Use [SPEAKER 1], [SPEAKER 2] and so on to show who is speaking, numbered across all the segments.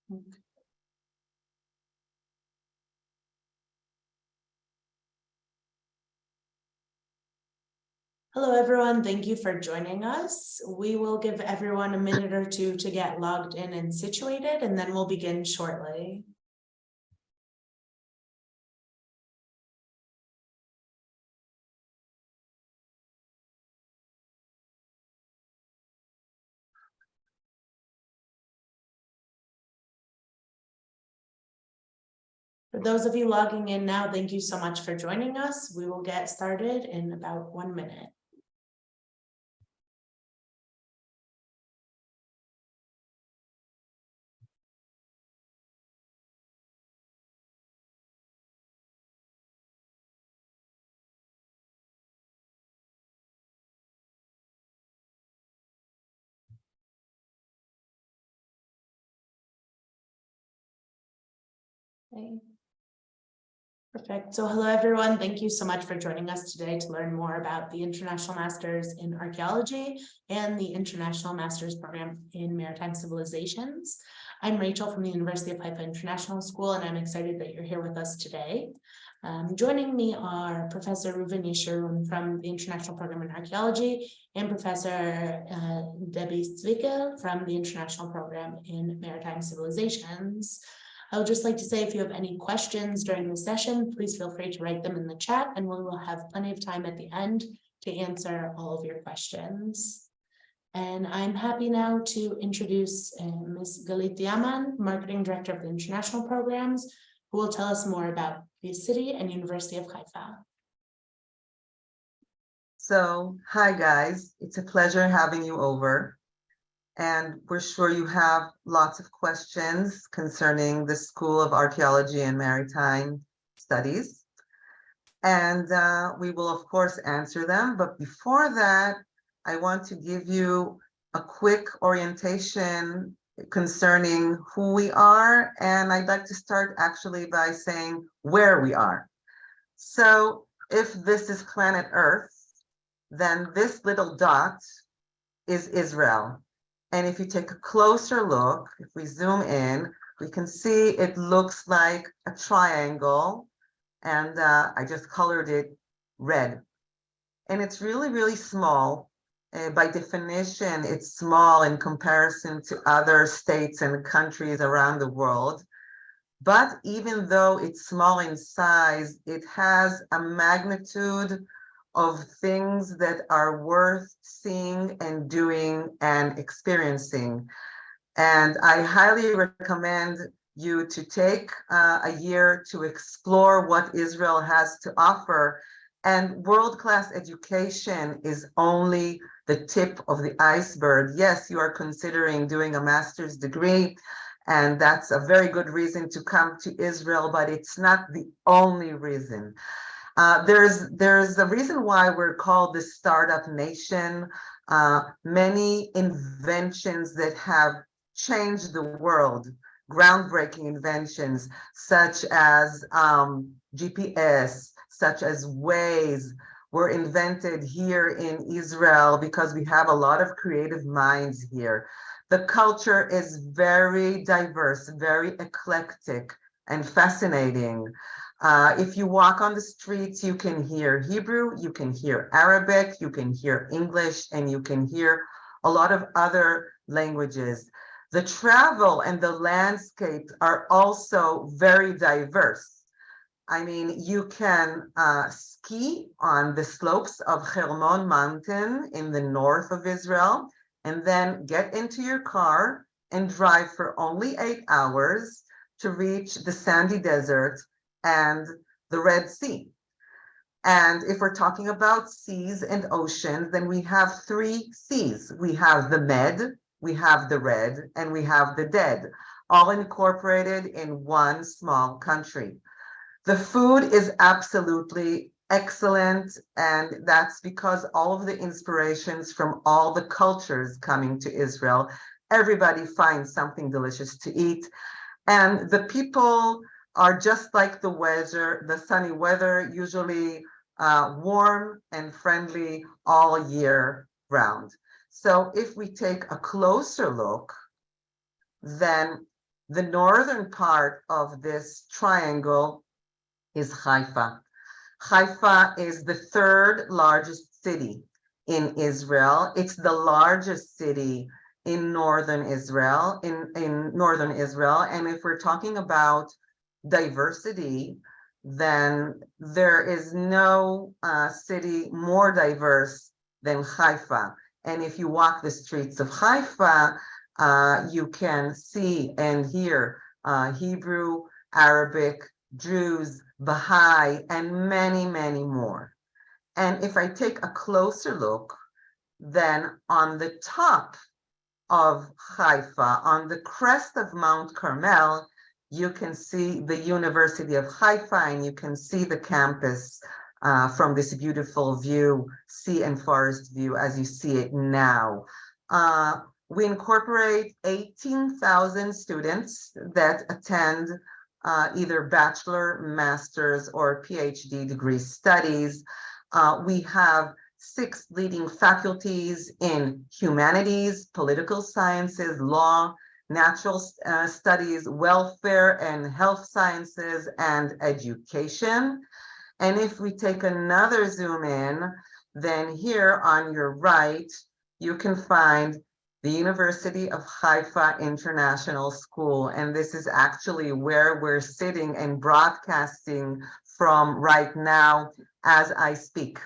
[SPEAKER 1] Hello, everyone. Thank you for joining us. We will give everyone a minute or two to get logged in and situated, and then we'll begin shortly. For those of you logging in now, thank you so much for joining us. We will get started in about 1 minute. Okay. Perfect. So hello, everyone. Thank you so much for joining us today to learn more about the International Masters in Archaeology and the International Masters Program in Maritime Civilizations. I'm Rachel from the University of Haifa International School, and I'm excited that you're here with us today. Joining me are Professor Reuven Yeshurun from the International Program in Archaeology and Professor Debbie Zwickel from the International Program in Maritime Civilizations. I would just like to say, if you have any questions during the session, please feel free to write them in the chat, and we will have plenty of time at the end to answer all of your questions. And I'm happy now to introduce Ms. Galit Yaman, Marketing Director of the International Programs, who will tell us more about the city and University of Haifa.
[SPEAKER 2] So, hi guys, it's a pleasure having you over. And we're sure you have lots of questions concerning the School of Archaeology and Maritime Studies. And we will, of course, answer them. But before that, I want to give you a quick orientation concerning who we are. And I'd like to start actually by saying where we are. So if this is planet Earth, then this little dot is Israel. And if you take a closer look, if we zoom in, we can see it looks like a triangle, and I just colored it red. And it's really, really small. By definition, it's small in comparison to other states and countries around the world. But even though it's small in size, it has a magnitude of things that are worth seeing and doing and experiencing. And I highly recommend you to take a year to explore what Israel has to offer. And world-class education is only the tip of the iceberg. Yes, you are considering doing a master's degree, and that's a very good reason to come to Israel, but it's not the only reason. There's a reason why we're called the startup nation. Many inventions that have changed the world, groundbreaking inventions such as GPS, such as Waze, were invented here in Israel because we have a lot of creative minds here. The culture is very diverse, very eclectic and fascinating. If you walk on the streets, you can hear Hebrew, you can hear Arabic, you can hear English, and you can hear a lot of other languages. The travel and the landscape are also very diverse. I mean, you can ski on the slopes of Hermon Mountain in the north of Israel, and then get into your car and drive for only 8 hours to reach the sandy desert and the Red Sea. And if we're talking about seas and oceans, then we have 3 seas. We have the Med, we have the Red, and we have the Dead, all incorporated in one small country. The food is absolutely excellent, and that's because all of the inspirations from all the cultures coming to Israel, everybody finds something delicious to eat. And the people are just like the weather, the sunny weather, usually warm and friendly all year round. So if we take a closer look, then The northern part of this triangle is Haifa. Haifa is the third largest city in Israel. It's the largest city in northern Israel, in northern Israel. And if we're talking about diversity, then there is no city more diverse than Haifa. And if you walk the streets of Haifa, you can see and hear Hebrew, Arabic, Druze, Baha'i, and many, many more. And if I take a closer look, then on the top of Haifa, on the crest of Mount Carmel, you can see the University of Haifa, and you can see the campus from this beautiful view, sea and forest view, as you see it now. We incorporate 18,000 students that attend either bachelor, master's, or PhD degree studies. We have 6 leading faculties in humanities, political sciences, law, natural studies, welfare and health sciences, and education. And if we take another zoom in, then here on your right, you can find the University of Haifa International School. And this is actually where we're sitting and broadcasting from right now as I speak.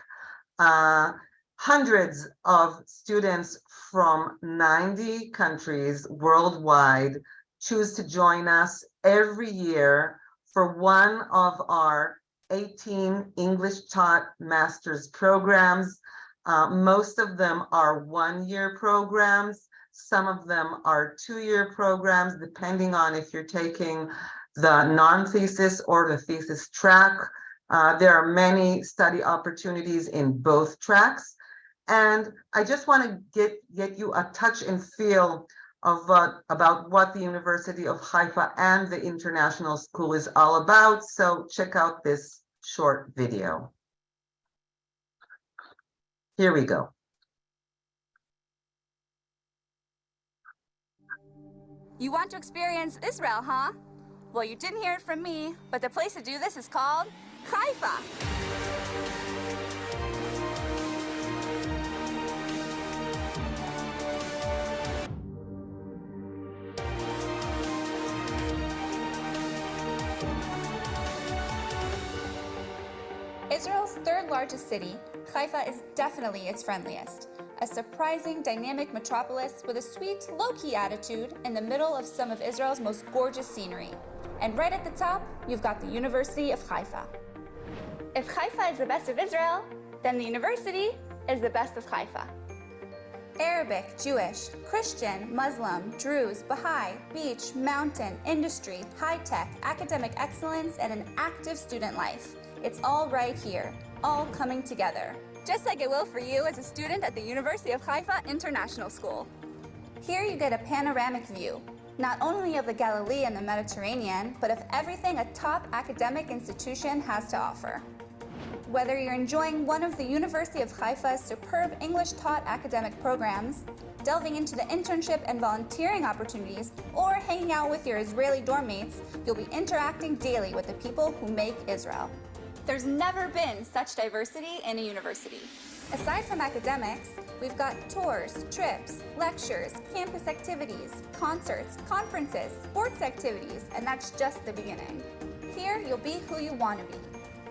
[SPEAKER 2] Hundreds of students from 90 countries worldwide choose to join us every year for one of our 18 English taught master's programs. Most of them are 1-year programs. Some of them are 2-year programs, depending on if you're taking the non-thesis or the thesis track. There are many study opportunities in both tracks. And I just want to get you a touch and feel of about what the University of Haifa and the International School is all about. So check out this short video. Here we go.
[SPEAKER 3] You want to experience Israel, huh? Well, you didn't hear it from me, but the place to do this is called Haifa. Israel's third largest city, Haifa is definitely its friendliest. A surprising, dynamic metropolis with a sweet, low-key attitude in the middle of some of Israel's most gorgeous scenery. And right at the top, you've got the University of Haifa. If Haifa is the best of Israel, then the university is the best of Haifa. Arabic, Jewish, Christian, Muslim, Druze, Baha'i, beach, mountain, industry, high-tech, academic excellence, and an active student life. It's all right here, all coming together. Just like it will for you as a student at the University of Haifa International School. Here you get a panoramic view, not only of the Galilee and the Mediterranean, but of everything a top academic institution has to offer. Whether you're enjoying one of the University of Haifa's superb English-taught academic programs, delving into the internship and volunteering opportunities, or hanging out with your Israeli dorm mates, you'll be interacting daily with the people who make Israel. There's never been such diversity in a university. Aside from academics, we've got tours, trips, lectures, campus activities, concerts, conferences, sports activities, and that's just the beginning. Here, you'll be who you want to be,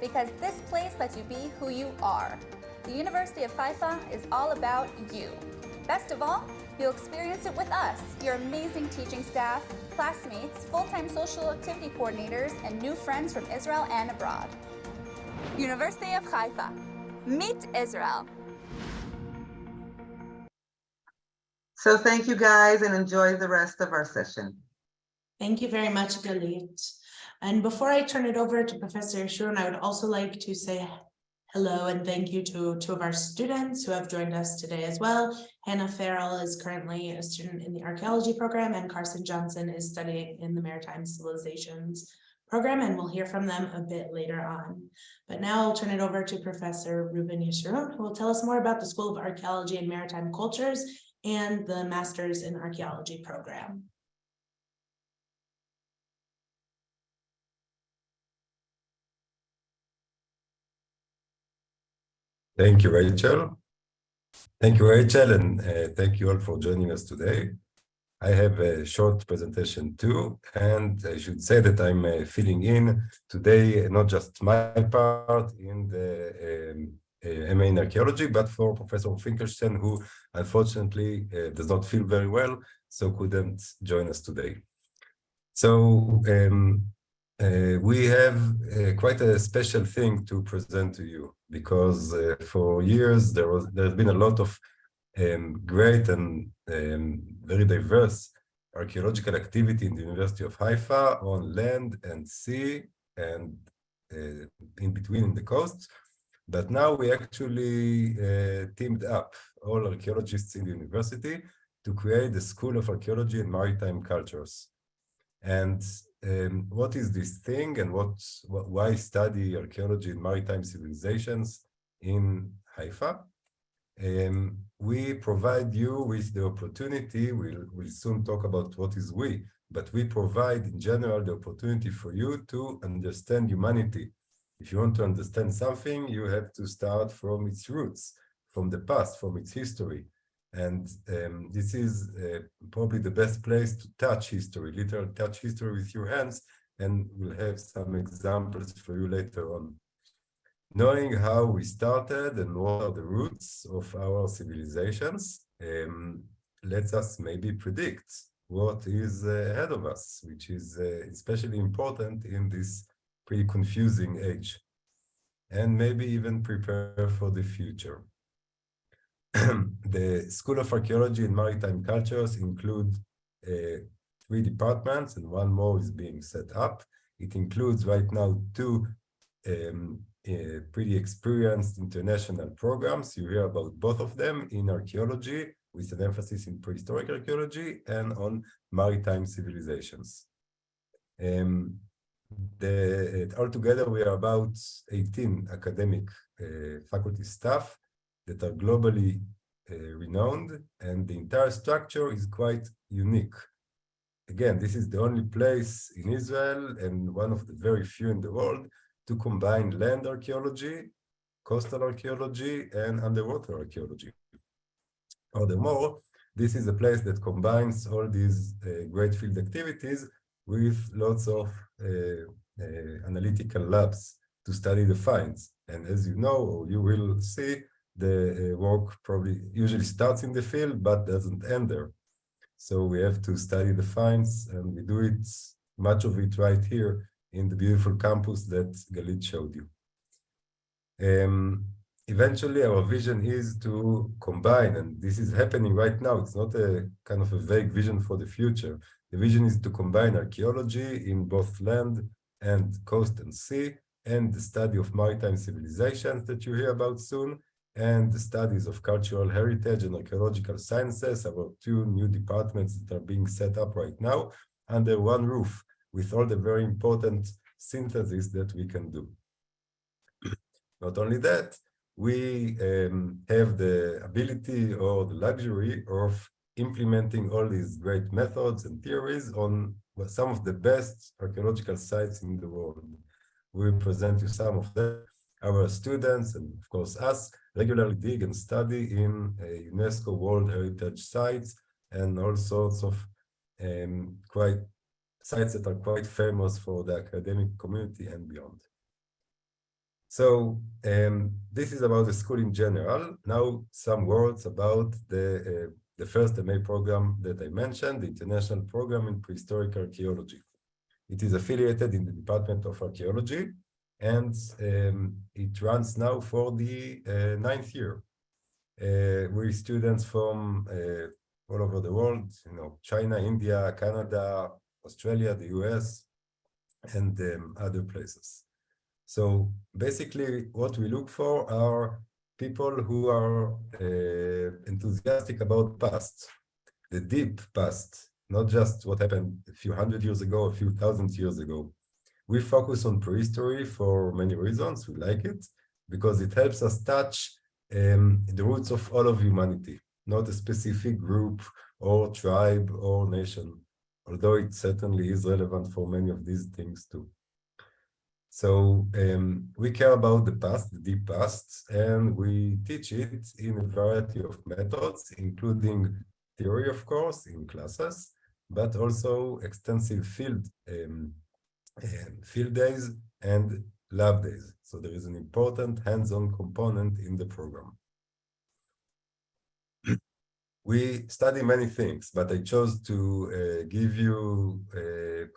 [SPEAKER 3] because this place lets you be who you are. The University of Haifa is all about you. Best of all, you'll experience it with us, your amazing teaching staff, classmates, full-time social activity coordinators, and new friends from Israel and abroad. University of Haifa. Meet Israel.
[SPEAKER 2] So thank you guys and enjoy the rest of our session.
[SPEAKER 1] Thank you very much, Galit. And before I turn it over to Professor Yeshurun, I would also like to say hello and thank you to two of our students who have joined us today as well. Hannah Farrell is currently a student in the archaeology program, and Carson Johnson is studying in the Maritime Civilizations program, and we'll hear from them a bit later on. But now I'll turn it over to Professor Reuven Yeshurun, who will tell us more about the School of Archaeology and Maritime Cultures and the Masters in Archaeology program.
[SPEAKER 4] Thank you, Rachel. Thank you, Rachel, and thank you all for joining us today. I have a short presentation too, and I should say that I'm filling in today, not just my part in the MA in archaeology, but for Professor Finkelstein, who unfortunately does not feel very well, so couldn't join us today. So we have quite a special thing to present to you, because for years there's been a lot of great and very diverse archaeological activity in the University of Haifa on land and sea and in between in the coasts. But now we actually teamed up all archaeologists in the university to create the School of Archaeology and Maritime Cultures. And what is this thing, and why study archaeology and maritime civilizations in Haifa? We provide you with the opportunity, we'll soon talk about what is we, but we provide in general the opportunity for you to understand humanity. If you want to understand something, you have to start from its roots, from the past, from its history. And this is probably the best place to touch history, literally touch history with your hands, and we'll have some examples for you later on. Knowing how we started and what are the roots of our civilizations lets us maybe predict what is ahead of us, which is especially important in this pretty confusing age, and maybe even prepare for the future. The School of Archaeology and Maritime Cultures include 3 departments, and one more is being set up. It includes right now 2 pretty experienced international programs. You hear about both of them in archaeology, with an emphasis in prehistoric archaeology and on maritime civilizations. Altogether, we are about 18 academic faculty staff that are globally renowned, and the entire structure is quite unique. Again, this is the only place in Israel, and one of the very few in the world, to combine land archaeology, coastal archaeology, and underwater archaeology. Furthermore, this is a place that combines all these great field activities with lots of analytical labs to study the finds. And as you know, or you will see, the work probably usually starts in the field, but doesn't end there. So we have to study the finds, and we do it, much of it right here in the beautiful campus that Galit showed you. Eventually, our vision is to combine, and this is happening right now. It's not a kind of a vague vision for the future. The vision is to combine archaeology in both land and coast and sea, and the study of maritime civilizations that you hear about soon, and the studies of cultural heritage and archaeological sciences, our 2 new departments that are being set up right now under one roof, with all the very important synthesis that we can do. Not only that, we have the ability or the luxury of implementing all these great methods and theories on some of the best archaeological sites in the world. We present you some of them. Our students, and of course us, regularly dig and study in UNESCO World Heritage sites, and all sorts of sites that are quite famous for the academic community and beyond. So this is about the school in general. Now some words about the first MA program that I mentioned, the International Program in Prehistoric Archaeology. It is affiliated in the Department of Archaeology, and it runs now for the 9th year. We're students from all over the world, China, India, Canada, Australia, the US, and other places. So basically, what we look for are people who are enthusiastic about past, the deep past, not just what happened a few hundred years ago, a few thousand years ago. We focus on prehistory for many reasons. We like it because it helps us touch the roots of all of humanity, not a specific group or tribe or nation, although it certainly is relevant for many of these things too. So we care about the past, the deep past, and we teach it in a variety of methods, including theory, of course, in classes, but also extensive field days and lab days. So there is an important hands-on component in the program. We study many things, but I chose to give you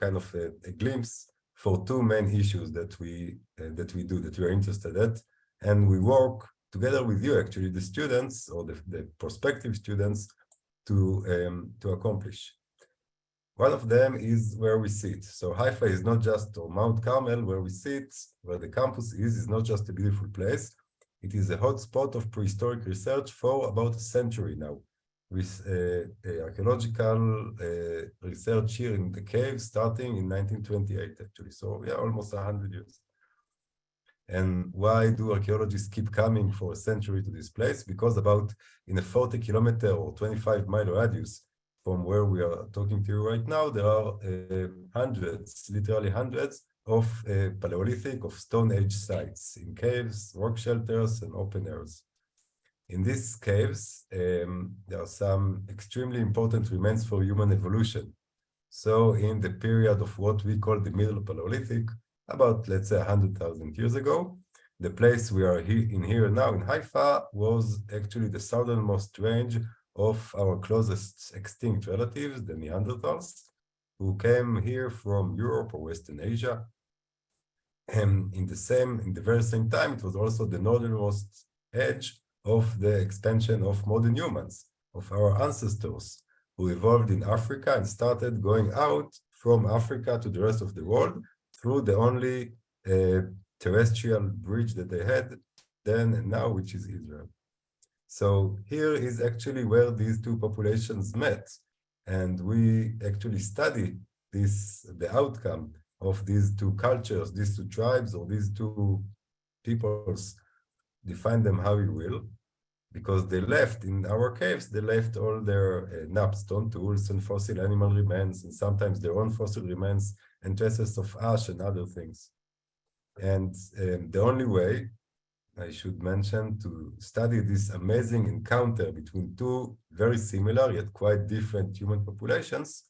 [SPEAKER 4] kind of a glimpse for two main issues that we are interested at, and we work together with you, actually, the students or the prospective students, to accomplish. One of them is where we sit. So Haifa is not just, or Mount Carmel, where we sit, where the campus is not just a beautiful place. It is a hotspot of prehistoric research for about a century now, with archaeological research here in the caves starting in 1928, actually. So yeah, almost 100 years. And why do archaeologists keep coming for a century to this place? Because about in a 40-kilometer or 25-mile radius from where we are talking to you right now, there are hundreds, literally hundreds of Paleolithic, of Stone Age sites in caves, rock shelters, and open airs. In these caves, there are some extremely important remains for human evolution. So in the period of what we call the Middle Paleolithic, about, let's say, 100,000 years ago, the place we are here now in Haifa was actually the southernmost range of our closest extinct relatives, the Neanderthals, who came here from Europe or Western Asia. And in the very same time, it was also the northernmost edge of the expansion of modern humans, of our ancestors, who evolved in Africa and started going out from Africa to the rest of the world through the only terrestrial bridge that they had then and now, which is Israel. So here is actually where these two populations met. And we actually study the outcome of these two cultures, these two tribes, or these two peoples, define them how you will, because they left in our caves, they left all their napstone tools and fossil animal remains, and sometimes their own fossil remains and traces of ash and other things. And the only way, I should mention, to study this amazing encounter between two very similar yet quite different human populations,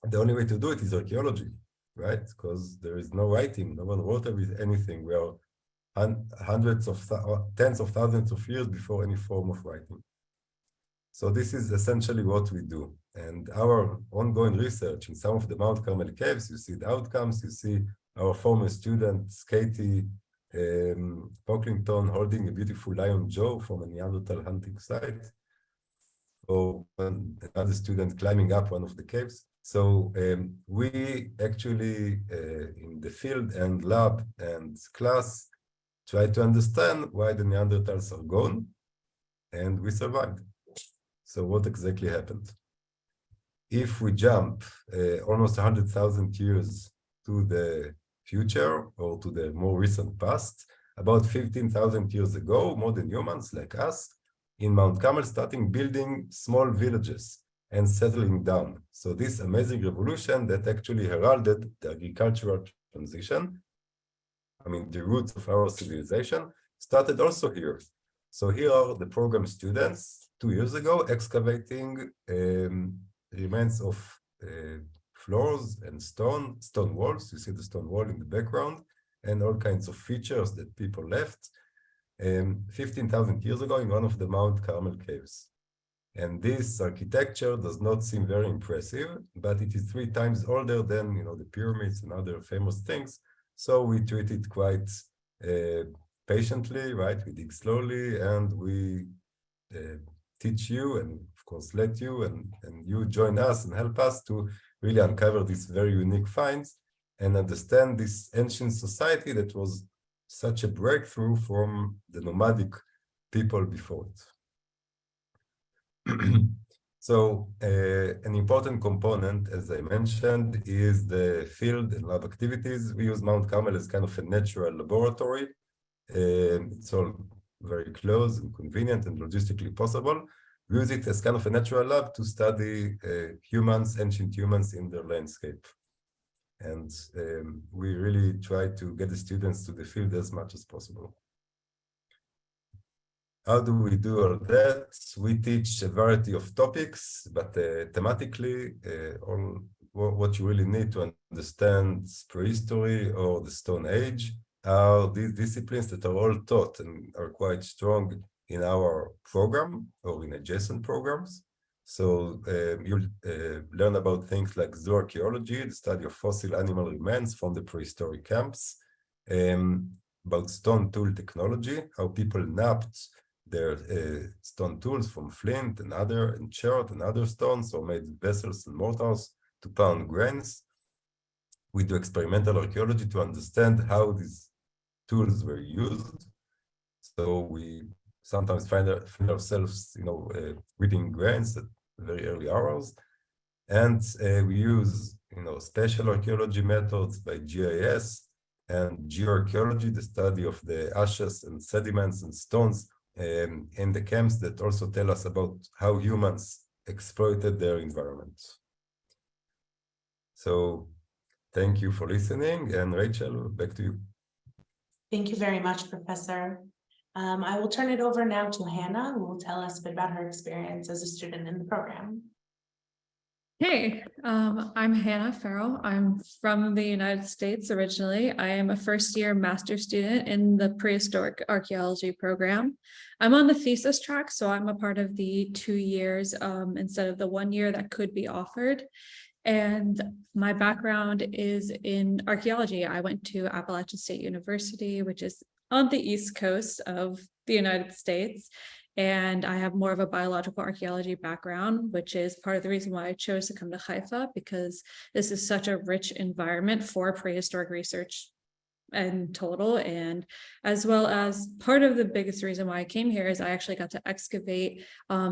[SPEAKER 4] the only way to do it is archaeology, right? Because there is no writing, no one wrote anything. We are tens of thousands of years before any form of writing. So this is essentially what we do. And our ongoing research in some of the Mount Carmel caves, you see the outcomes, you see our former students, Katie Pocklington, holding a beautiful lion jaw from a Neanderthal hunting site, or another student climbing up one of the caves. So we actually, in the field and lab and class, try to understand why the Neanderthals are gone, and we survived. So what exactly happened? If we jump almost 100,000 years to the future or to the more recent past, about 15,000 years ago, modern humans like us in Mount Carmel starting building small villages and settling down. So this amazing revolution that actually heralded the agricultural transition, I mean, the roots of our civilization, started also here. So here are the program students 2 years ago excavating remains of floors and stone walls. You see the stone wall in the background and all kinds of features that people left 15,000 years ago in one of the Mount Carmel caves. And this architecture does not seem very impressive, but it is 3 times older than, you know, the pyramids and other famous things. So we treat it quite patiently, right? We dig slowly, and we teach you, and of course let you, and you join us and help us to really uncover these very unique finds and understand this ancient society that was such a breakthrough from the nomadic people before it. So an important component, as I mentioned, is the field and lab activities. We use Mount Carmel as kind of a natural laboratory. It's all very close and convenient and logistically possible. We use it as kind of a natural lab to study humans, ancient humans in their landscape. And we really try to get the students to the field as much as possible. How do we do all that? We teach a variety of topics, but thematically, what you really need to understand prehistory or the Stone Age are these disciplines that are all taught and are quite strong in our program or in adjacent programs. So you'll learn about things like zooarchaeology, the study of fossil animal remains from the prehistoric camps, about stone tool technology, how people napped their stone tools from flint and chert and other stones, or made vessels and mortars to pound grains. We do experimental archaeology to understand how these tools were used. So we sometimes find ourselves, reading grains at very early hours. And we use, spatial archaeology methods by GIS and geoarchaeology, the study of the ashes and sediments and stones in the camps that also tell us about how humans exploited their environment. So thank you for listening, and Rachel, back to you.
[SPEAKER 1] Thank you very much, Professor. I will turn it over now to Hannah, who will tell us a bit about her experience as a student in the program.
[SPEAKER 5] Hey, I'm Hannah Farrell. I'm from the United States originally. I am a first-year master's student in the Prehistoric Archaeology program. I'm on the thesis track, so I'm a part of the 2 years instead of the 1 year that could be offered. And my background is in archaeology. I went to Appalachian State University, which is on the East Coast of the United States. And I have more of a biological archaeology background, which is part of the reason why I chose to come to Haifa, because this is such a rich environment for prehistoric research in total. And as well as part of the biggest reason why I came here is I actually got to excavate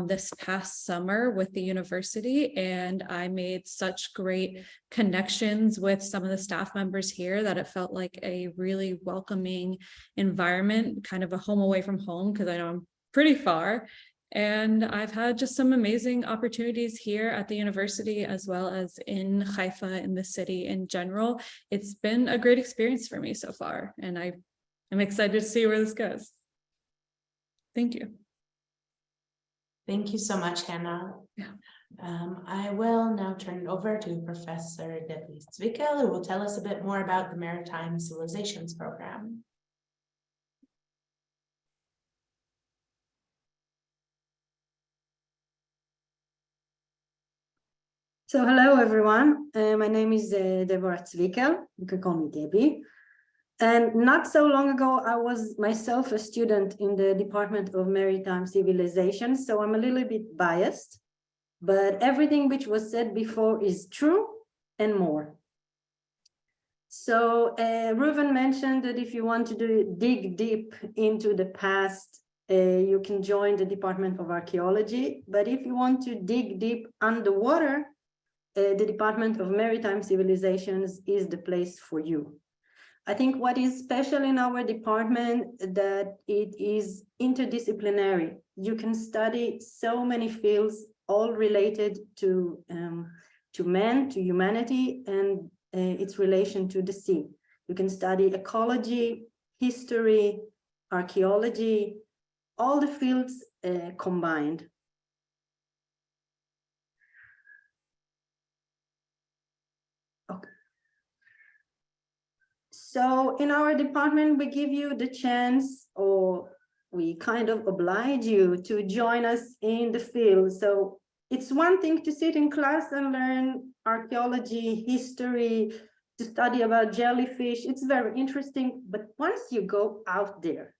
[SPEAKER 5] this past summer with the university, and I made such great connections with some of the staff members here that it felt like a really welcoming environment, kind of a home away from home, because I know I'm pretty far. And I've had just some amazing opportunities here at the university, as well as in Haifa, in the city in general. It's been a great experience for me so far, and I'm excited to see where this goes. Thank you.
[SPEAKER 1] Thank you so much, Hannah.
[SPEAKER 5] Yeah.
[SPEAKER 1] I will now turn it over to Professor Debbie Zwickel, who will tell us a bit more about the Maritime Civilizations program.
[SPEAKER 6] So hello, everyone. My name is Deborah Zwickel. You can call me Debbie. And not so long ago, I was myself a student in the Department of Maritime Civilizations, so I'm a little bit biased, but everything which was said before is true and more. So Reuven mentioned that if you want to dig deep into the past, you can join the Department of Archaeology, but if you want to dig deep underwater, the Department of Maritime Civilizations is the place for you. I think what is special in our department that it is interdisciplinary. You can study so many fields, all related to man, to humanity, and its relation to the sea. You can study ecology, history, archaeology, all the fields combined. So in our department, we give you the chance, or we kind of oblige you to join us in the field. So it's one thing to sit in class and learn archaeology, history, to study about jellyfish. It's very interesting. But once you go out there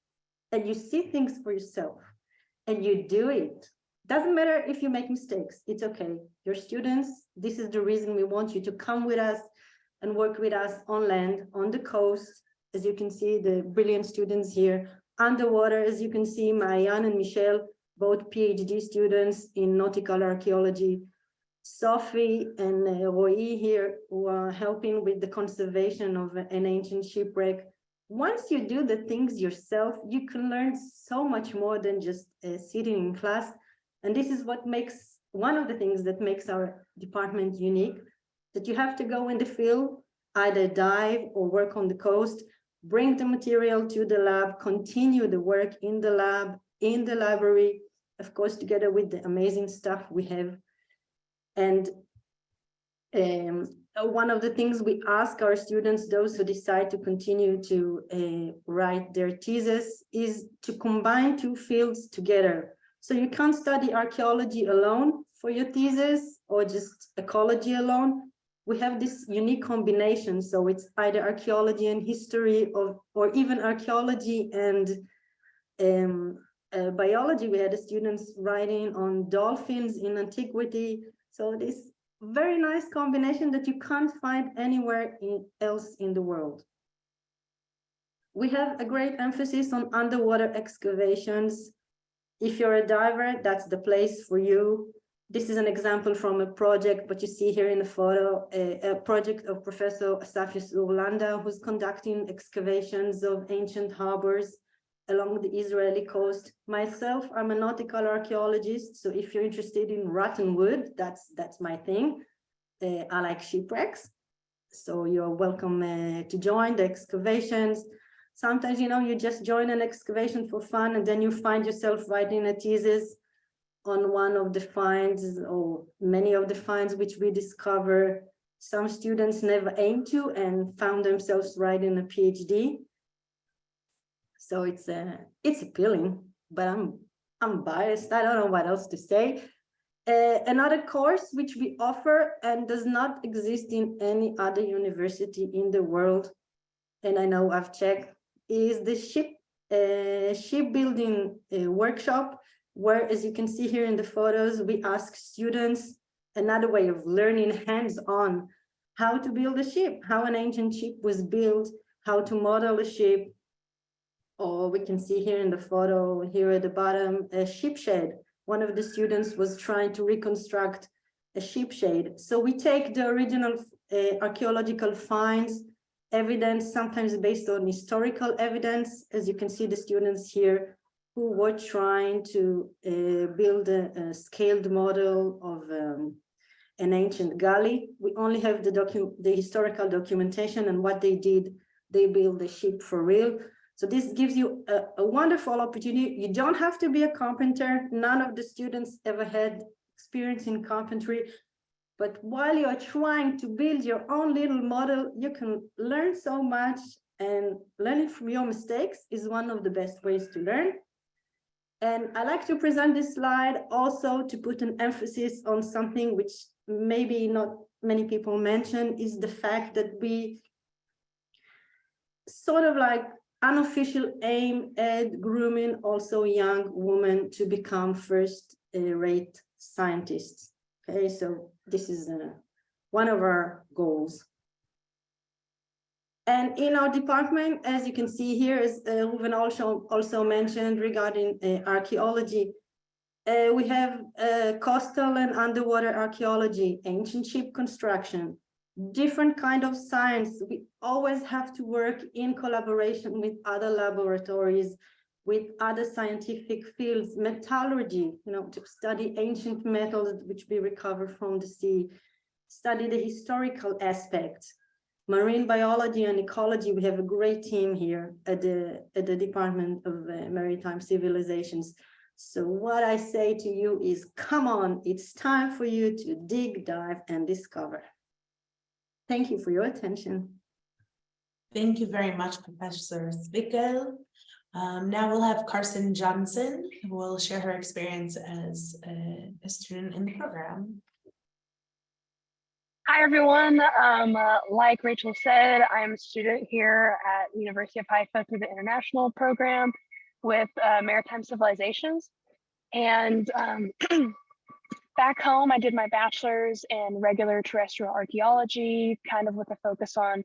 [SPEAKER 6] and you see things for yourself and you do it, doesn't matter if you make mistakes. It's okay. You're students. This is the reason we want you to come with us and work with us on land, on the coast. As you can see, the brilliant students here. Underwater, as you can see, Marianne and Michelle, both PhD students in nautical archaeology. Sophie and Roy here, who are helping with the conservation of an ancient shipwreck. Once you do the things yourself, you can learn so much more than just sitting in class. And this is what makes, one of the things that makes our department unique, that you have to go in the field, either dive or work on the coast, bring the material to the lab, continue the work in the lab, in the library, of course, together with the amazing staff we have. And one of the things we ask our students, those who decide to continue to write their thesis, is to combine two fields together. So you can't study archaeology alone for your thesis or just ecology alone. We have this unique combination. So it's either archaeology and history or even archaeology and biology. We had students writing on dolphins in antiquity. So this very nice combination that you can't find anywhere else in the world. We have a great emphasis on underwater excavations. If you're a diver, that's the place for you. This is an example from a project, but you see here in the photo, a project of Professor Asafius Urlanda, who's conducting excavations of ancient harbors along the Israeli coast. Myself, I'm a nautical archaeologist, so if you're interested in rotten wood, that's my thing. I like shipwrecks, so you're welcome to join the excavations. Sometimes, you just join an excavation for fun, and then you find yourself writing a thesis on one of the finds or many of the finds which we discover. Some students never aimed to and found themselves writing a PhD. So it's appealing, but I'm biased. I don't know what else to say. Another course which we offer and does not exist in any other university in the world, and I know I've checked, is the shipbuilding workshop, where, as you can see here in the photos, we ask students another way of learning hands-on how to build a ship, how an ancient ship was built, how to model a ship. Or we can see here in the photo here at the bottom, a ship shed. One of the students was trying to reconstruct a ship shed. So we take the original archaeological finds, evidence, sometimes based on historical evidence, as you can see the students here who were trying to build a scaled model of an ancient galley. We only have the historical documentation, and what they did, they built a ship for real. So this gives you a wonderful opportunity. You don't have to be a carpenter. None of the students ever had experience in carpentry. But while you're trying to build your own little model, you can learn so much, and learning from your mistakes is one of the best ways to learn. And I like to present this slide also to put an emphasis on something which maybe not many people mention, is the fact that we sort of like unofficial aim at grooming also young women to become first-rate scientists. Okay, so this is one of our goals. And in our department, as you can see here, as Ruben also mentioned regarding archaeology, we have coastal and underwater archaeology, ancient ship construction, different kind of science. We always have to work in collaboration with other laboratories, with other scientific fields, metallurgy, to study ancient metals which we recover from the sea, study the historical aspects, marine biology and ecology. We have a great team here at the Department of Maritime Civilizations. So what I say to you is, come on, it's time for you to dig, dive, and discover. Thank you for your attention.
[SPEAKER 1] Thank you very much, Professor Spickel. Now we'll have Carson Johnson, who will share her experience as a student in the program.
[SPEAKER 7] Hi, everyone. Like Rachel said, I'm a student here at University of Haifa through the international program with Maritime Civilizations. And back home, I did my bachelor's in regular terrestrial archaeology, kind of with a focus on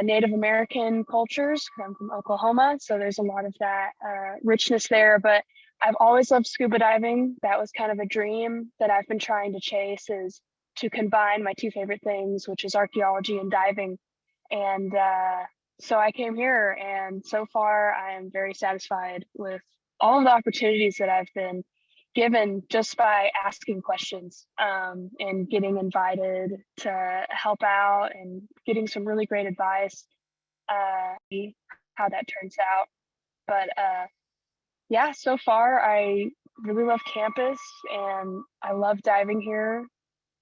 [SPEAKER 7] Native American cultures. I'm from Oklahoma, so there's a lot of that richness there, but I've always loved scuba diving. That was kind of a dream that I've been trying to chase, is to combine my two favorite things, which is archaeology and diving. And so I came here, and so far I am very satisfied with all of the opportunities that I've been given just by asking questions and getting invited to help out and getting some really great advice, how that turns out. But yeah, so far I really love campus and I love diving here,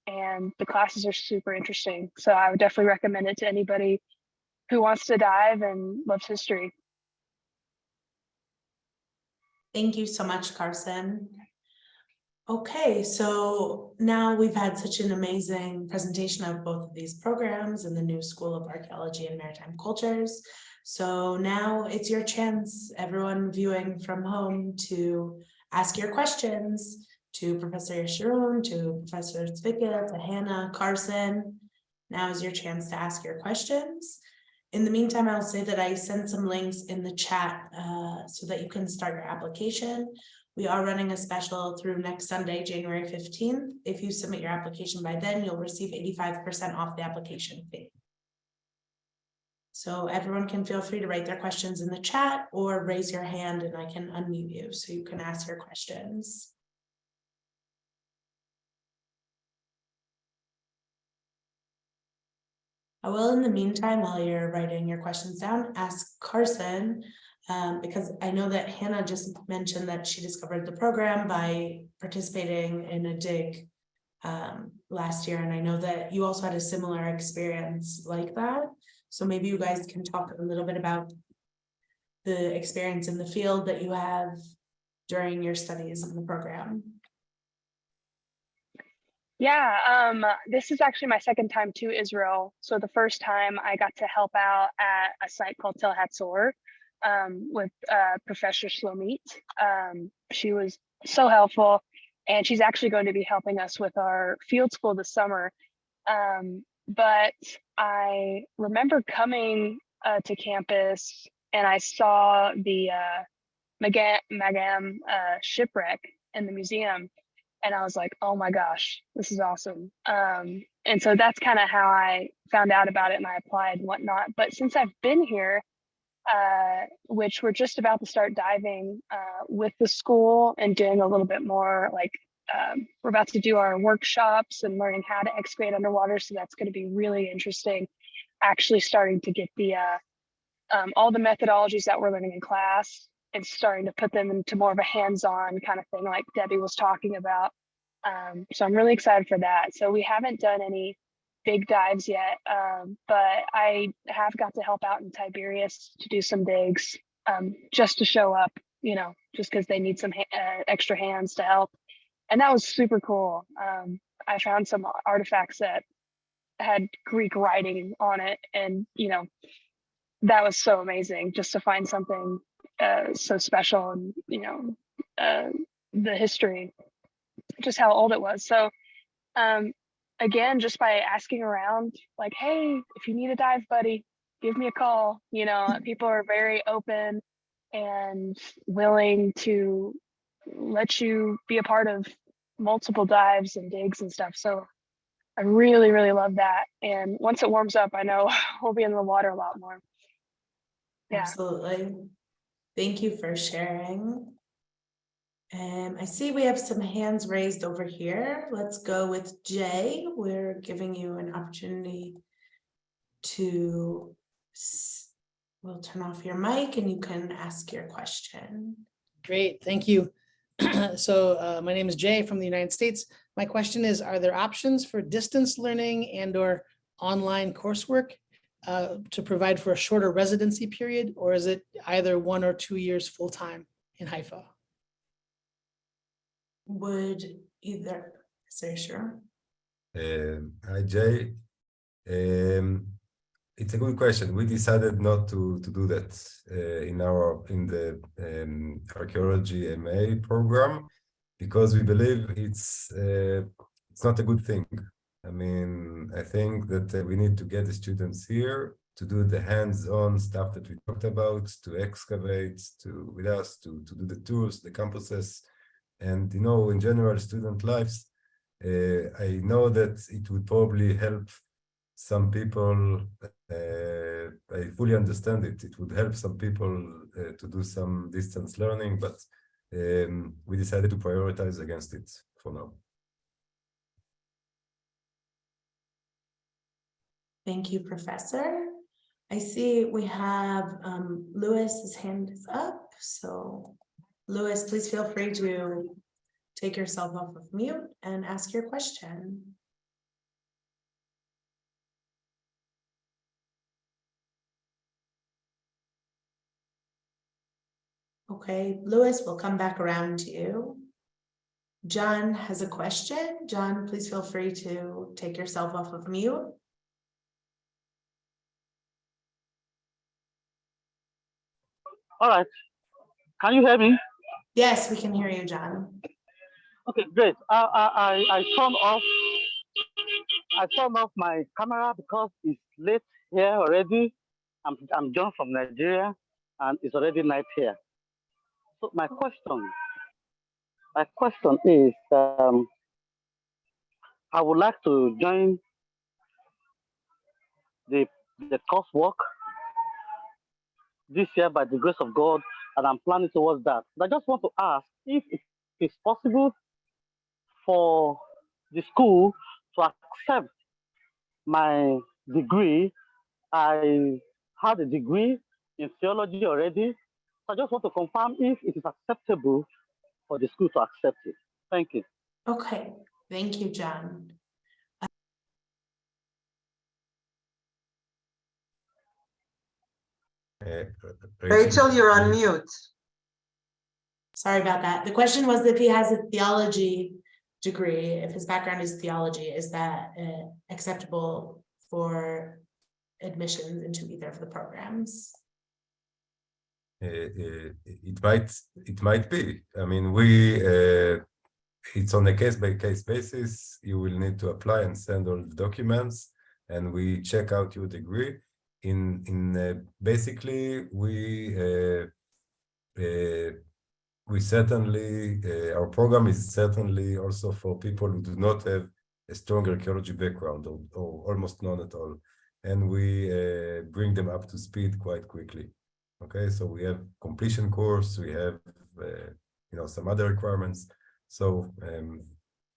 [SPEAKER 7] and the classes are super interesting. So I would definitely recommend it to anybody who wants to dive and loves history.
[SPEAKER 1] Thank you so much, Carson. Okay, so now we've had such an amazing presentation of both of these programs in the new School of Archaeology and Maritime Cultures. So now it's your chance, everyone viewing from home, to ask your questions to Professor Yeshurun, to Professor Zwickau, to Hannah, Carson. Now is your chance to ask your questions. In the meantime, I'll say that I sent some links in the chat so that you can start your application. We are running a special through next Sunday, January 15th. If you submit your application by then, you'll receive 85% off the application fee. So everyone can feel free to write their questions in the chat or raise your hand and I can unmute you so you can ask your questions. I will, in the meantime, while you're writing your questions down, ask Carson, because I know that Hannah just mentioned that she discovered the program by participating in a dig last year. And I know that you also had a similar experience like that. So maybe you guys can talk a little bit about the experience in the field that you have during your studies in the program.
[SPEAKER 7] Yeah, this is actually my second time to Israel. So the first time I got to help out at a site called Tel Hatzor with Professor Shlomit. She was so helpful, and she's actually going to be helping us with our field school this summer. But I remember coming to campus and I saw the Magam shipwreck in the museum. And I was like, oh my gosh, this is awesome. And so that's kind of how I found out about it and I applied and whatnot. But since I've been here, which we're just about to start diving with the school and doing a little bit more, like we're about to do our workshops and learning how to excavate underwater. So that's going to be really interesting, actually starting to get the all the methodologies that we're learning in class and starting to put them into more of a hands-on kind of thing like Debbie was talking about. So I'm really excited for that. So we haven't done any big dives yet, but I have got to help out in Tiberias to do some digs just to show up, you know, just because they need some extra hands to help. And that was super cool. I found some artifacts that had Greek writing on it. And, you know, that was so amazing just to find something so special, and you know, the history, just how old it was. So again, just by asking around, like, hey, if you need a dive buddy, give me a call. You know, people are very open and willing to let you be a part of multiple dives and digs and stuff. So I really, really love that. And once it warms up, I know we'll be in the water a lot more. Yeah.
[SPEAKER 1] Absolutely. Thank you for sharing. I see we have some hands raised over here. Let's go with Jay. We're giving you an opportunity to, we'll turn off your mic and you can ask your question.
[SPEAKER 8] Great, thank you. So my name is Jay from the United States. My question is, are there options for distance learning and or online coursework to provide for a shorter residency period, or is it either 1 or 2 years full-time in Haifa?
[SPEAKER 1] Would either, say sure.
[SPEAKER 4] Hi, Jay. It's a good question. We decided not to do that in the archaeology MA program because we believe it's not a good thing. I mean, I think that we need to get the students here to do the hands-on stuff that we talked about, to excavate, with us, to do the tours, the campuses, and, you know, in general, student lives. I know that it would probably help some people. I fully understand it. It would help some people to do some distance learning, but we decided to prioritize against it for now.
[SPEAKER 1] Thank you, Professor. I see we have Lewis's hand is up. So Lewis, please feel free to take yourself off of mute and ask your question. Okay, Lewis, we'll come back around to you. John has a question. John, please feel free to take yourself off of mute.
[SPEAKER 9] All right. Can you hear me?
[SPEAKER 1] Yes, we can hear you, John.
[SPEAKER 9] Okay, great. I turned off my camera because it's late here already. I'm John from Nigeria, and it's already night here. So my question is, I would like to join the coursework this year by the grace of God, and I'm planning towards that. But I just want to ask if it's possible for the school to accept my degree. I had a degree in theology already. So I just want to confirm if it is acceptable for the school to accept it. Thank you.
[SPEAKER 1] Okay, thank you, John.
[SPEAKER 2] Rachel, you're on mute.
[SPEAKER 1] Sorry about that. The question was if he has a theology degree, if his background is theology, is that acceptable for admissions into either of the programs?
[SPEAKER 4] It might be. I mean, it's on a case-by-case basis. You will need to apply and send all the documents, and we check out your degree. Basically, we certainly, our program is certainly also for people who do not have a strong archaeology background or almost none at all, and we bring them up to speed quite quickly. Okay, so we have completion course, we have some other requirements. So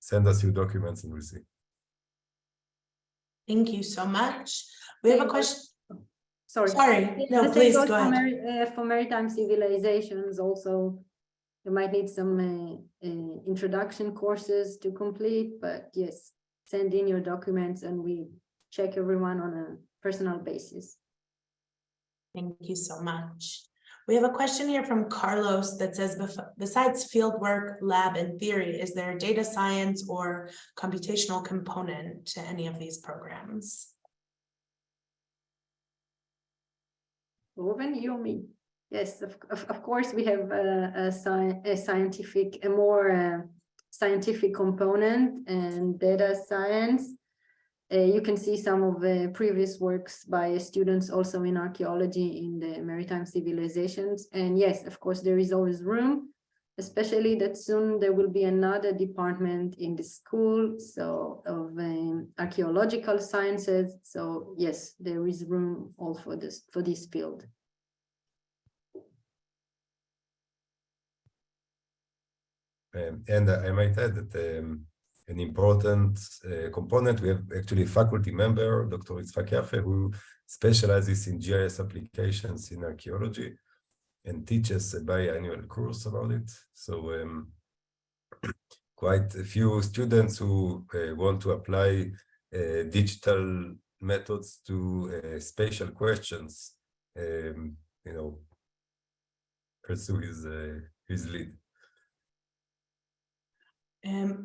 [SPEAKER 4] send us your documents and we'll see.
[SPEAKER 1] Thank you so much. We have a question.
[SPEAKER 6] Sorry.
[SPEAKER 1] No, please go ahead.
[SPEAKER 6] For maritime civilizations also, you might need some introduction courses to complete, but yes, send in your documents and we check everyone on a personal basis.
[SPEAKER 1] Thank you so much. We have a question here from Carlos that says, besides fieldwork, lab, and theory, is there a data science or computational component to any of these programs?
[SPEAKER 6] Ruben, you or me? Yes, of course, we have a more scientific component and data science. You can see some of the previous works by students also in archaeology in the maritime civilizations. And yes, of course, there is always room, especially that soon there will be another department in the school, so of archaeological sciences. So yes, there is room all for this field.
[SPEAKER 4] And I might add that an important component, we have actually a faculty member, Dr. Itzhak Yafe, who specializes in GIS applications in archaeology and teaches a biannual course about it. So quite a few students who want to apply digital methods to spatial questions, pursue his lead.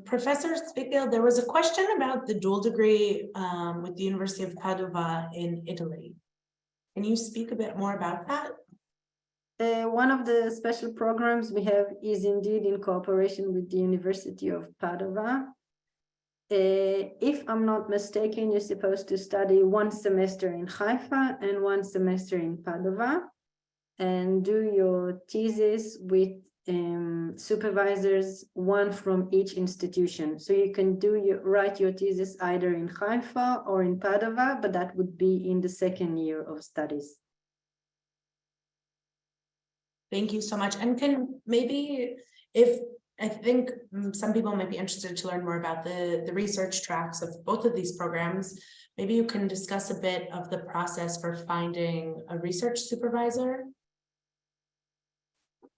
[SPEAKER 1] Professor Spiegel, there was a question about the dual degree with the University of Padova in Italy. Can you speak a bit more about that?
[SPEAKER 6] One of the special programs we have is indeed in cooperation with the University of Padova. If I'm not mistaken, you're supposed to study 1 semester in Haifa and 1 semester in Padova and do your thesis with supervisors, 1 from each institution. So you can write your thesis either in Haifa or in Padova, but that would be in the 2nd year of studies.
[SPEAKER 1] Thank you so much. And can maybe I think some people might be interested to learn more about the research tracks of both of these programs. Maybe you can discuss a bit of the process for finding a research supervisor.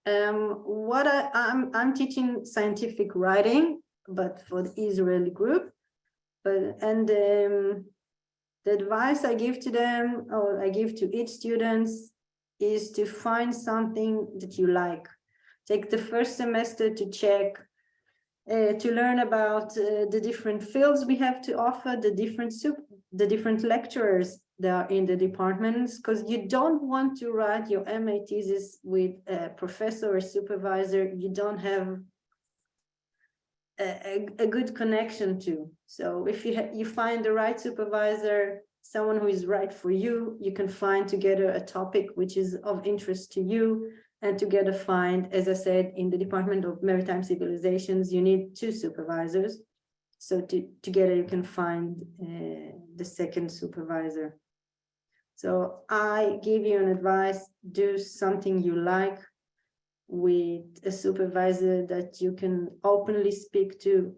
[SPEAKER 6] I'm teaching scientific writing, but for the Israeli group. The advice I give to them, or I give to each student, is to find something that you like. Take the first semester to check, to learn about the different fields we have to offer, the different lecturers that are in the departments, because you don't want to write your MA thesis with a professor or supervisor you don't have a good connection to. So if you find the right supervisor, someone who is right for you, you can find together a topic which is of interest to you, and together find, as I said, in the Department of Maritime Civilizations, you need 2 supervisors. So together you can find the second supervisor. So I give you an advice, do something you like with a supervisor that you can openly speak to,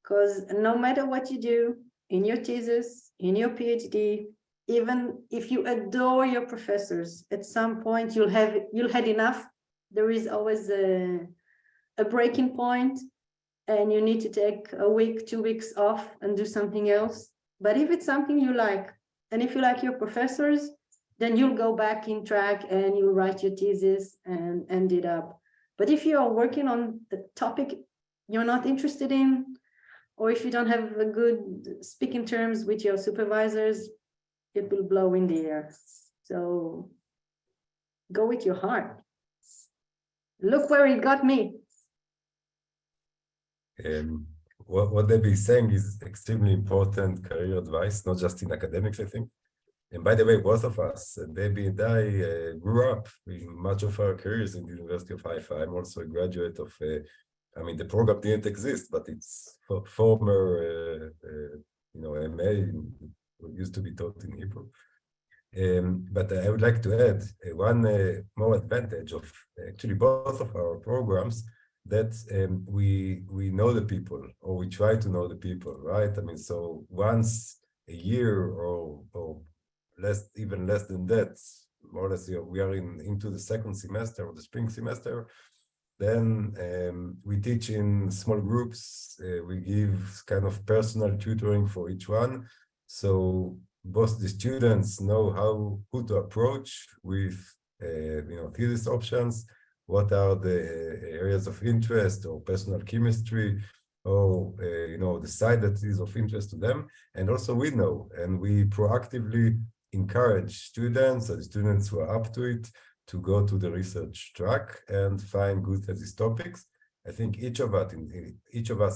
[SPEAKER 6] because no matter what you do in your thesis, in your PhD, even if you adore your professors, at some point you'll had enough. There is always a breaking point, and you need to take a week, 2 weeks off and do something else. But if it's something you like, and if you like your professors, then you'll go back in track and you'll write your thesis and end it up. But if you are working on the topic you're not interested in, or if you don't have a good speaking terms with your supervisors, it will blow in the air. So go with your heart. Look where it got me.
[SPEAKER 4] What Debbie is saying is extremely important career advice, not just in academics, I think. And by the way, both of us, Debbie and I, grew up in much of our careers in the University of Haifa. I'm also a graduate of, the program didn't exist, but it's former, MA, used to be taught in Hebrew. But I would like to add one more advantage of actually both of our programs, that we know the people, or we try to know the people, right? So once a year or even less than that, more or less, we are into the second semester or the spring semester, then we teach in small groups. We give kind of personal tutoring for each one. So both the students know who to approach with, thesis options, what are the areas of interest or personal chemistry, or the side that is of interest to them. And also we know, and we proactively encourage students, and students who are up to it, to go to the research track and find good thesis topics. I think each of us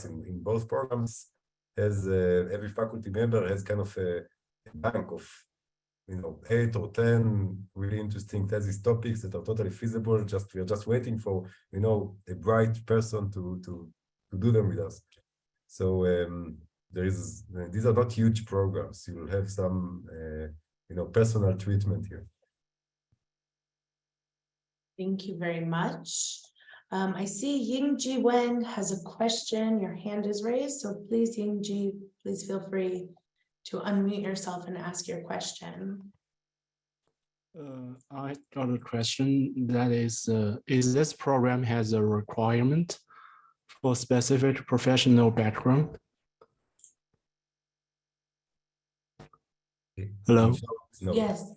[SPEAKER 4] in both programs has, every faculty member has kind of a bank of 8 or 10 really interesting thesis topics that are totally feasible. We are just waiting for a bright person to do them with us. So these are not huge programs. You will have some personal treatment here.
[SPEAKER 1] Thank you very much. I see Yingji Wen has a question. Your hand is raised, so please, Yingji, please feel free to unmute yourself and ask your question.
[SPEAKER 10] I got a question that is this program has a requirement for specific professional background? Hello?
[SPEAKER 4] No.
[SPEAKER 1] Yes.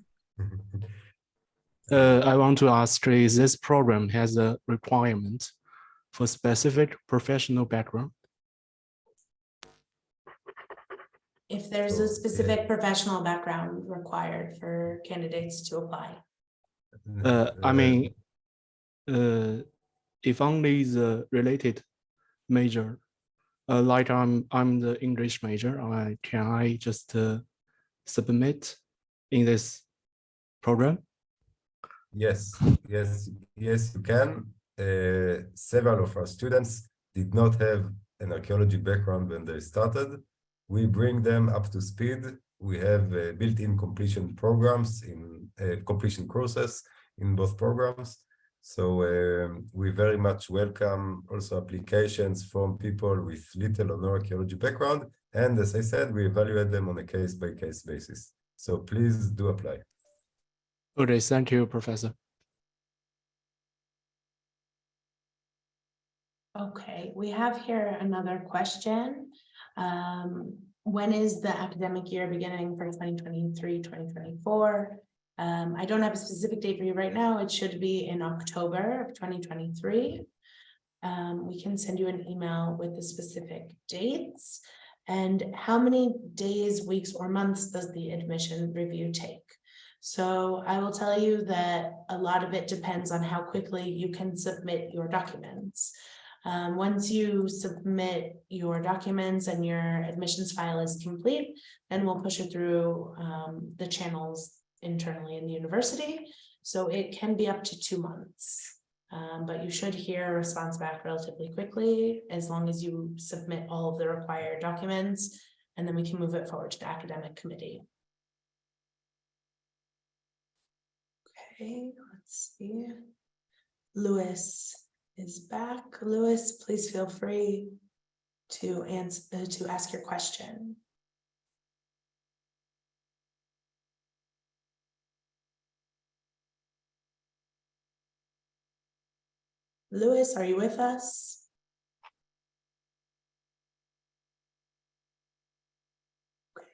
[SPEAKER 10] I want to ask, is this program has a requirement for specific professional background?
[SPEAKER 1] If there's a specific professional background required for candidates to apply.
[SPEAKER 10] If only the related major, like I'm the English major, can I just submit in this program?
[SPEAKER 4] Yes, you can. Several of our students did not have an archaeology background when they started. We bring them up to speed. We have built-in completion programs, completion courses in both programs. So we very much welcome also applications from people with little or no archaeology background. And as I said, we evaluate them on a case-by-case basis. So please do apply.
[SPEAKER 10] Okay, thank you, Professor.
[SPEAKER 1] Okay, we have here another question. When is the academic year beginning for 2023-2024? I don't have a specific date for you right now. It should be in October of 2023. We can send you an email with the specific dates. And how many days, weeks, or months does the admission review take? So I will tell you that a lot of it depends on how quickly you can submit your documents. Once you submit your documents and your admissions file is complete, then we'll push it through the channels internally in the university. So it can be up to 2 months, but you should hear a response back relatively quickly as long as you submit all of the required documents, and then we can move it forward to the academic committee. Okay, let's see. Louis is back. Louis, please feel free to ask your question. Louis, are you with us? Okay.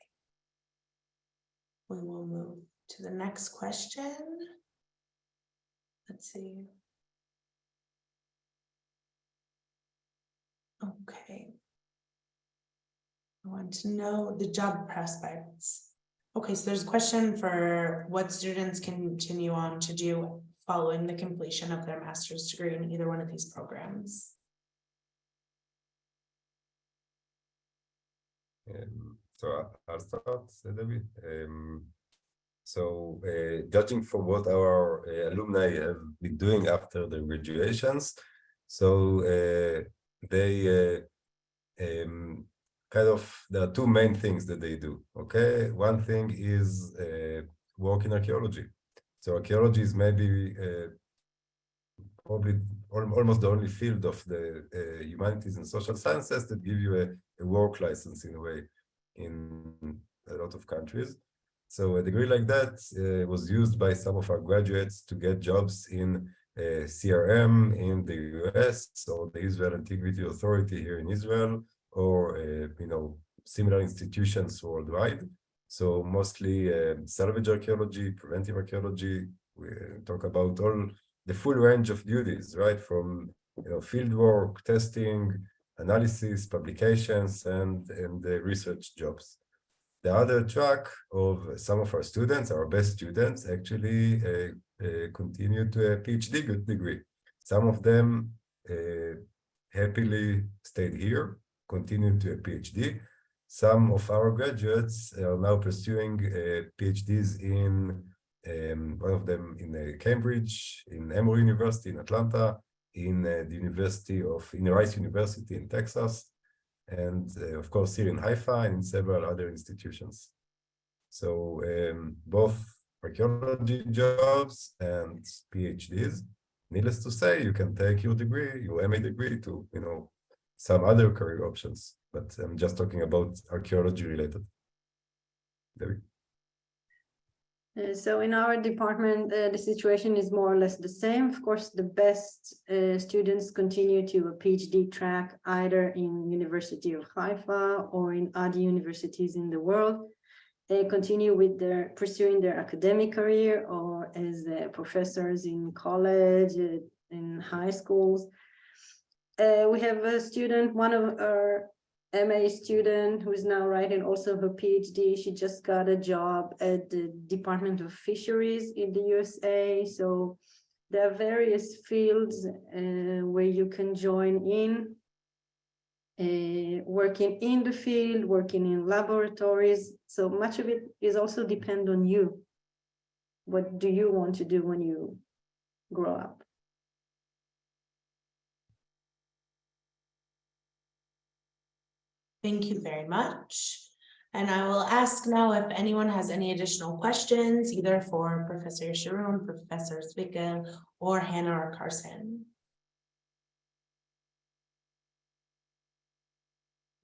[SPEAKER 1] We will move to the next question. Let's see. Okay. I want to know the job prospects. Okay, so there's a question for what students continue on to do following the completion of their master's degree in either one of these programs.
[SPEAKER 4] So I'll start, David. Judging from what our alumni have been doing after their graduations, so they there are two main things that they do. Okay, one thing is work in archaeology. So archaeology is maybe probably almost the only field of the humanities and social sciences that give you a work license in a way in a lot of countries. So a degree like that was used by some of our graduates to get jobs in CRM in the US or the Israel Integrity Authority here in Israel, or similar institutions worldwide. So mostly salvage archaeology, preventive archaeology. We talk about all the full range of duties, right? From field work, testing, analysis, publications, and research jobs. The other track of some of our students, our best students, actually continue to a PhD degree. Some of them happily stayed here, continued to a PhD. Some of our graduates are now pursuing PhDs in one of them in Cambridge, in Emory University in Atlanta, in Rice University in Texas, and of course here in Haifa and in several other institutions. So both archaeology jobs and PhDs. Needless to say, you can take your degree, your MA degree, to some other career options, but I'm just talking about archaeology related. David.
[SPEAKER 6] So in our department, the situation is more or less the same. Of course, the best students continue to a PhD track either in University of Haifa or in other universities in the world. They continue with pursuing their academic career or as professors in college, in high schools. We have a student, one of our MA student who is now writing also her PhD. She just got a job at the Department of Fisheries in the USA. So there are various fields where you can join in, working in the field, working in laboratories. So much of it is also depend on you. What do you want to do when you grow up?
[SPEAKER 1] Thank you very much. And I will ask now if anyone has any additional questions, either for Professor Sharoon, Professor Zwickel, or Hannah or Carson.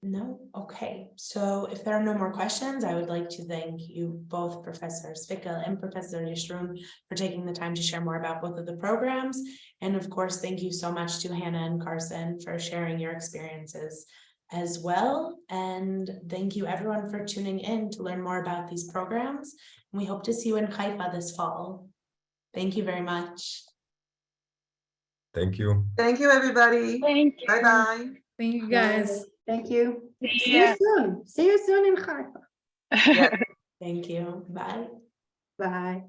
[SPEAKER 1] No? Okay, so if there are no more questions, I would like to thank you both, Professor Zwickel and Professor Yeshroon, for taking the time to share more about both of the programs. And of course, thank you so much to Hannah and Carson for sharing your experiences as well. And thank you everyone for tuning in to learn more about these programs. We hope to see you in Haifa this fall. Thank you very much.
[SPEAKER 4] Thank you.
[SPEAKER 2] Thank you, everybody.
[SPEAKER 7] Thank you.
[SPEAKER 2] Bye-bye.
[SPEAKER 5] Thank you guys.
[SPEAKER 6] Thank you.
[SPEAKER 7] See
[SPEAKER 6] See
[SPEAKER 7] ya.
[SPEAKER 6] you soon. See you soon in Haifa.
[SPEAKER 2] Yeah.
[SPEAKER 1] Thank you. Bye.
[SPEAKER 6] Bye.